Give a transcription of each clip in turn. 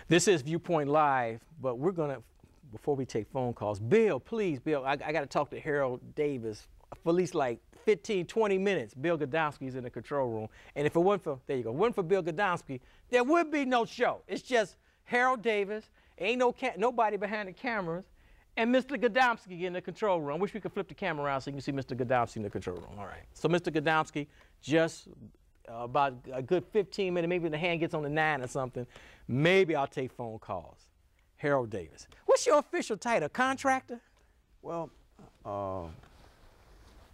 This is Viewpoint Live, but we're going to, before we take phone calls, Bill, please, Bill, I got to talk to Harold Davis for at least like 15, 20 minutes. Bill Godomsky's in the control room. And if it wasn't for, there you go, wasn't for Bill Godomsky, there would be no show. It's just Harold Davis, ain't nobody behind the cameras, and Mr. Godomsky in the control room. I wish we could flip the camera around so you can see Mr. Godomsky in the control room. All right. So Mr. Godomsky, just about a good 15 minutes, maybe the hand gets on the 9 or something, maybe I'll take phone calls. Harold Davis. What's your official title? Contractor? Well,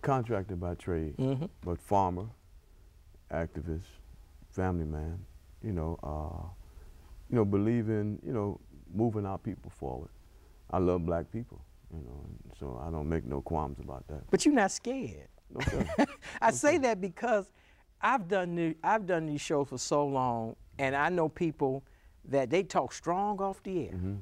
contractor by trade, Mm-hmm. but farmer, activist, family man, believe in, moving our people forward. I love black people, so I don't make no qualms about that. But you're not scared. No, sir. I say that because I've done these shows for so long, and I know people that they talk strong off the air. Mm-hmm.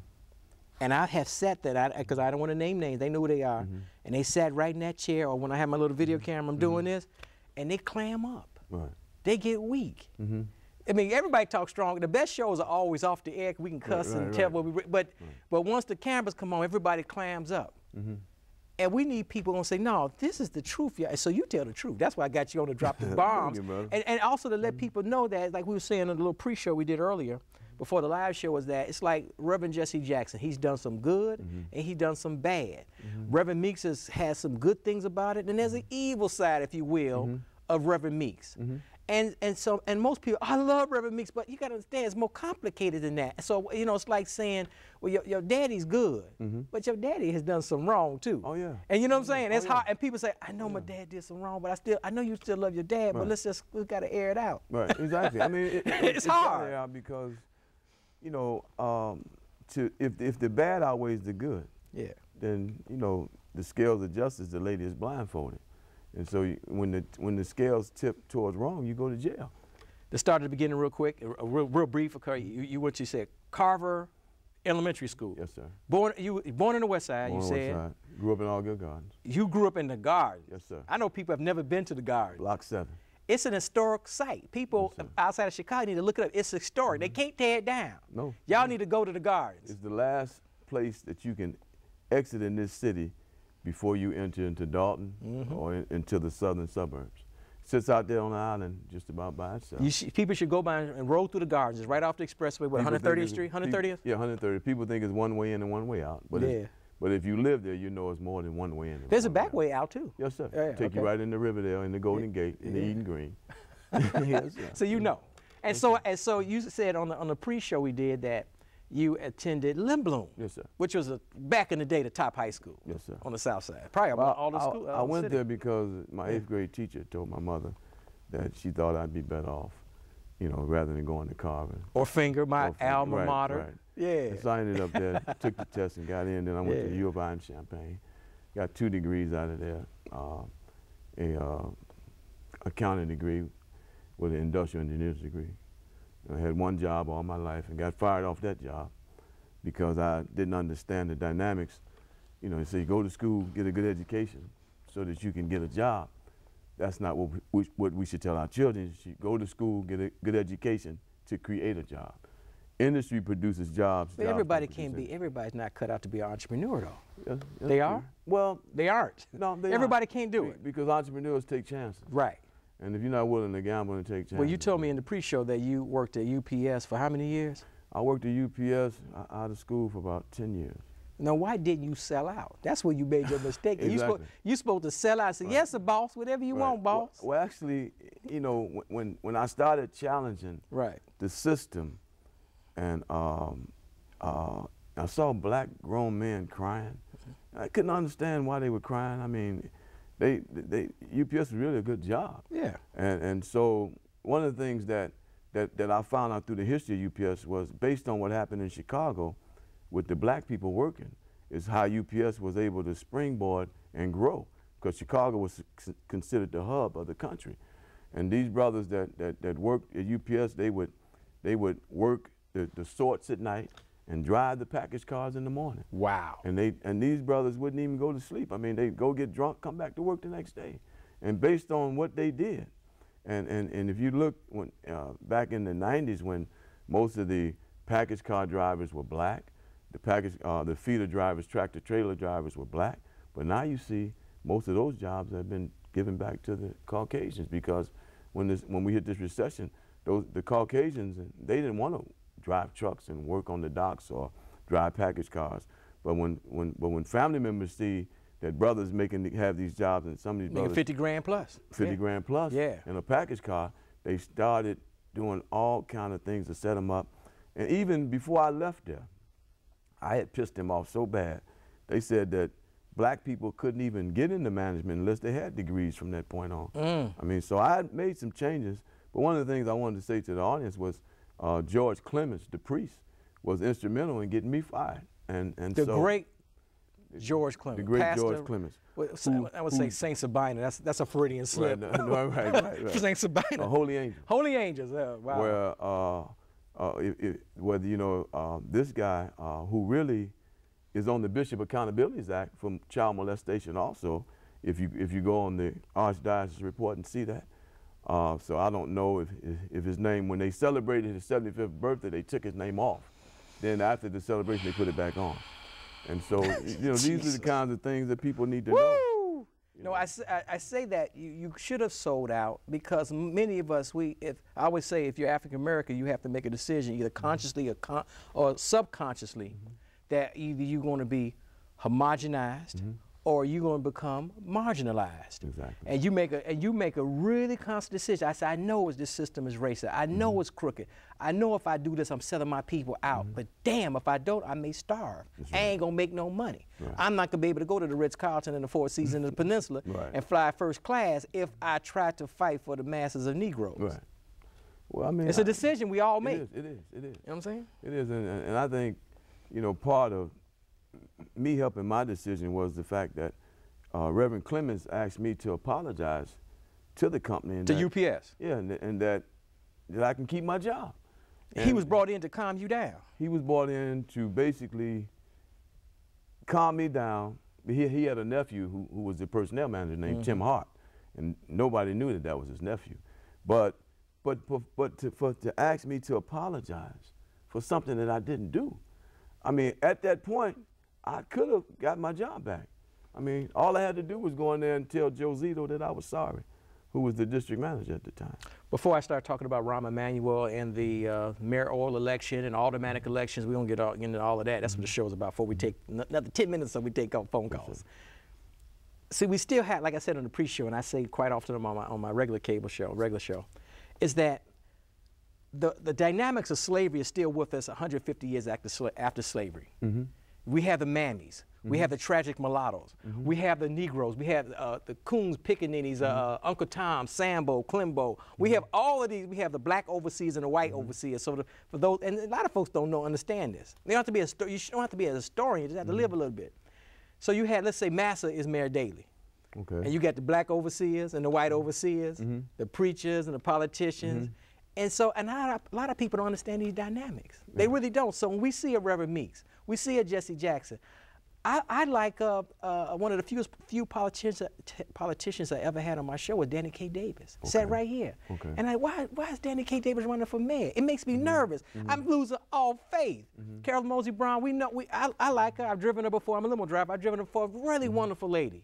And I have sat there, because I don't want to name names, they know who they are, Mm-hmm. and they sat right in that chair, or when I have my little video camera, I'm doing this, and they clam up. Right. They get weak. Mm-hmm. I mean, everybody talks strong. The best shows are always off the air. We can cuss and tell what we, but once the cameras come on, everybody clams up. Mm-hmm. And we need people who say, no, this is the truth. Yeah. So you tell the truth. That's why I got you on to drop the bombs. And also to let people know that, like we were saying in the little pre-show we did earlier, before the live show, was that it's like Reverend Jesse Jackson. He's done some good and he's done some bad. Reverend Meeks has some good things about it, and there's an evil side, if you will, of Reverend Meeks. And most people, I love Reverend Meeks, but you got to understand it's more complicated than that. So, it's like saying, well, your daddy's good, but your daddy has done some wrong too. Oh, yeah. And you know what I'm saying? It's hard. And people say, I know my dad did some wrong, but I know you still love your dad, but we got to air it out. Right, exactly. I mean, it's hard. Out because, if the bad outweighs the good, then, the scales of justice, the lady is blindfolded. And so when the scales tip towards wrong, you go to jail. Let's start at the beginning real quick, real brief. What you said, Carver Elementary School. Yes, sir. Born in the West Side, you said. West Side. Grew up in All Good Gardens. You grew up in the Gardens. Yes, sir. I know people have never been to the Gardens. Block 7. It's an historic site. People outside of Chicago need to look it up. It's historic. They can't tear it down. No. Y'all need to go to the Gardens. It's the last place that you can exit in this city before you enter into Dalton or into the southern suburbs. It sits out there on the island just about by itself. People should go by and roll through the Gardens. It's right off the expressway, 130th Street, 130th? Yeah, 130th. People think it's one way in and one way out. But but if you live there, you know it's more than one way in. There's a back way out too. Yes, sir. Yeah, Take you right in the Riverdale, in the Golden Gate, in the Eden Green. Yes, sir. So you know. And so you said on the pre-show we did that you attended Lindblom, yes, sir. Which was back in the day the top high school. Yes, sir. On the south side. Probably about all the schools. I went there because my 8th grade teacher told my mother that she thought I'd be better off, rather than going to Carver. Or Finger, my alma mater. Right. Yeah. And so I ended up there, took the test and got in. Then I went to U of I in Champaign. Got 2 degrees out of there. A accounting degree with an industrial engineer's degree. I had one job all my life and got fired off that job because I didn't understand the dynamics. They say go to school, get a good education so that you can get a job. That's not what we should tell our children. You should go to school, get a good education to create a job. Industry produces jobs. But everybody's not cut out to be an entrepreneur though. Yes, they are? Well, they aren't. No, everybody can't do it. Because entrepreneurs take chances. Right. And if you're not willing to gamble and take chances. Well, you told me in the pre-show that you worked at UPS for how many years? I worked at UPS out of school for about 10 years. Now, why didn't you sell out? That's where you made your mistake. Exactly. You're supposed to sell out and say, yes, boss, whatever you want, boss. Well, actually, when I started challenging the system, and I saw black grown men crying, I couldn't understand why they were crying. I mean, UPS was really a good job. Yeah. And so one of the things that I found out through the history of UPS was based on what happened in Chicago with the black people working, is how UPS was able to springboard and grow, because Chicago was considered the hub of the country. And these brothers that worked at UPS, they would work the sorts at night and drive the package cars in the morning. Wow. And these brothers wouldn't even go to sleep. I mean, they'd go get drunk, come back to work the next day. And based on what they did, and if you look back in the 90s when most of the package car drivers were black. The feeder drivers, tractor trailer drivers were black. But now you see most of those jobs have been given back to the Caucasians, because when we hit this recession, the Caucasians, they didn't want to drive trucks and work on the docks or drive package cars. But when family members see that brothers have these jobs, and some of these brothers 50 grand plus, 50 grand plus in a package car, they started doing all kind of things to set them up. And even before I left there, I had pissed them off so bad. They said that black people couldn't even get into management unless they had degrees from that point on. I mean, so I made some changes. But one of the things I wanted to say to the audience was George Clemens, the priest, was instrumental in getting me fired. And the great George Clemens. The great Pastor, George Clemens. I would say Saint Sabina. That's a Freudian slip. Right. Saint Sabina. Holy Angels. Holy Angels. Wow. Whether you know this guy who really is on the Bishop Accountability Act for child molestation also, if you go on the Archdiocese report and see that. So I don't know if his name, when they celebrated his 75th birthday, they took his name off. Then after the celebration, they put it back on. And so, you know, these are the kinds of things that people need to know. No, I say that you should have sold out, because many of us, I always say, if you're African American, you have to make a decision, either consciously or subconsciously, that either you're going to be homogenized or you're going to become marginalized. Exactly. And you make a really conscious decision. I say, I know this system is racist. I know it's crooked. I know if I do this, I'm selling my people out. But damn, if I don't, I may starve. I ain't gonna make no money. I'm not gonna be able to go to the Ritz-Carlton in the Four Seasons in the Peninsula and fly first class if I try to fight for the masses of Negroes. Right. Well, I mean, it's a decision we all make. It is. You know what I'm saying? It is, and I think, you know, part of me helping my decision was the fact that Reverend Clemens asked me to apologize to the company. And UPS? Yeah, and that I can keep my job. And he was brought in to calm you down. He was brought in to basically calm me down. He had a nephew who was the personnel manager named Tim Hart, and nobody knew that was his nephew. But to ask me to apologize for something that I didn't do. I mean, at that point, I could have got my job back. I mean, all I had to do was go in there and tell Joe Zito that I was sorry, who was the district manager at the time. Before I start talking about Rahm Emanuel and the mayoral election and automatic elections, we don't get into all of that. That's what the show's about. Before we take another 10 minutes, so we take phone calls. See, we still have, like I said on the pre-show, and I say quite often on my regular show, is that the dynamics of slavery is still with us 150 years after slavery. We have the mammies. We have the tragic mulattoes. We have the Negroes. We have the Coons, Pickaninnies, Uncle Tom, Sambo, Klimbo. We have all of these. We have the black overseers and the white overseers. So for those, and a lot of folks don't understand this. You don't have to be you don't have to be a historian. You just have to live a little bit. So you had, let's say, Massa is Mayor Daley. Okay. And you got the black overseers and the white overseers, the preachers and the politicians. And so, a lot of people don't understand these dynamics. They really don't. So when we see a Reverend Meeks, we see a Jesse Jackson, I like one of the few politicians I ever had on my show was Danny K. Davis. Sat right here. And why is Danny K. Davis running for mayor? It makes me nervous. I'm losing all faith. Carol Mosey Brown, I like her. I've driven her before. I'm a limo driver. I've driven her before. Really wonderful lady.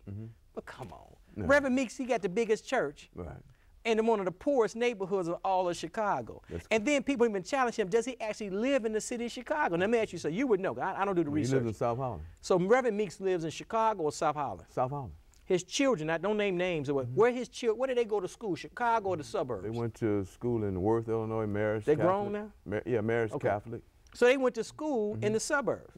But come on. Reverend Meeks, he got the biggest church. In one of the poorest neighborhoods of all of Chicago. And then people even challenge him, does he actually live in the city of Chicago? Now, let me ask you, so you would know, I don't do the research. He lives in South Holland. So Reverend Meeks lives in Chicago or South Holland? South Holland. His children, I don't name names, where did they go to school, Chicago or the suburbs? They went to school in Worth, Illinois, Marist Catholic. They grown now? Yeah, Marist Catholic. So they went to school in the suburbs.